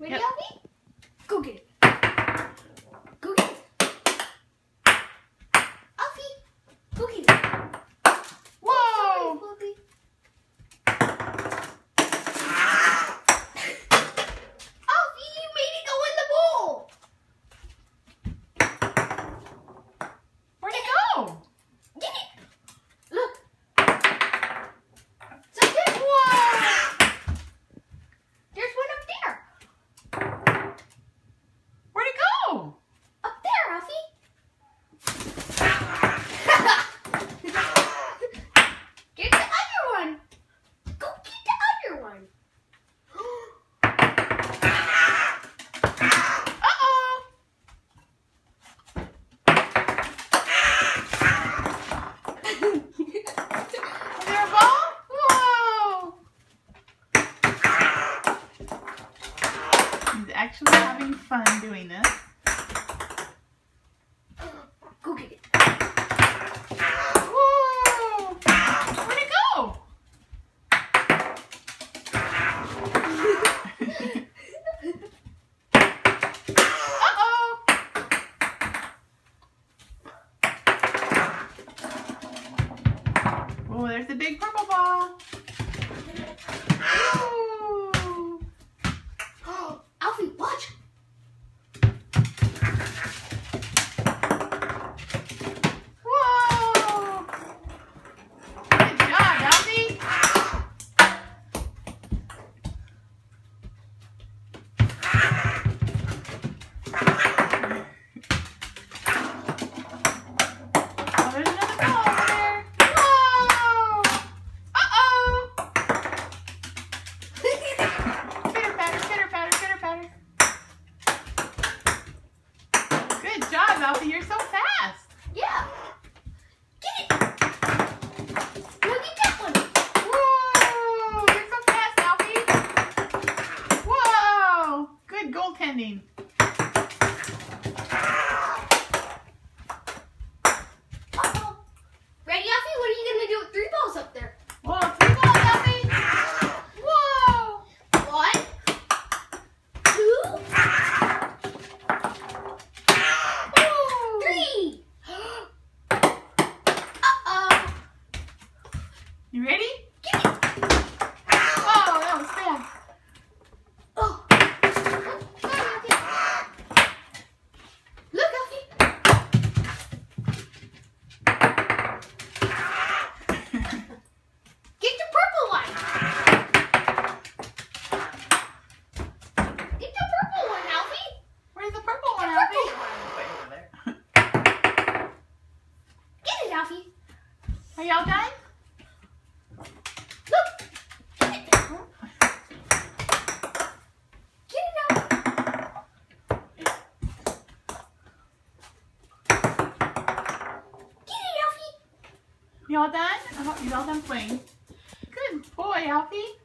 Ready, Yep. Alfie? Go get it. Go get it. Alfie, go get it. Whoa! Sorry, Alfie, you made it go in the bowl. Where'd it go? Get it. Look. So there's Whoa! There's one up there. Where'd it go? Up there, Alfie. Get the other one. Go get the other one. Uh-oh! Is there a ball? Whoa! He's actually having fun doing this. Go get it. Whoa! Where'd it go? Uh-oh! Oh, there's the big purple ball. Ooh. Alfie, watch. Whoa! Good job, Alfie. Oh, there's another ball over there. Whoa! Uh-oh! Pitter patter, pitter patter, pitter patter. Good job, Alfie. You're so fast. Yeah. Get it. Now get that one. Whoa! You're so fast, Alfie. Whoa! Good goaltending. Uh-oh. Ready, Alfie? What are you going to do with 3 balls up there? Whoa, 3 balls, Alfie. Whoa! 1, 2, 3. Uh-oh. You ready? Get it. Oh, that was fast. Oh. Sorry, Alfie. Look, Alfie. Get the purple one. Get the purple one, Alfie. Where's the purple one, The Alfie? purple one. Way over there. Get it, Alfie. Are y'all done? Look. Get it. Get it, Alfie. Get it, Alfie. Y'all done? I hope you all done playing. Good boy, Alfie.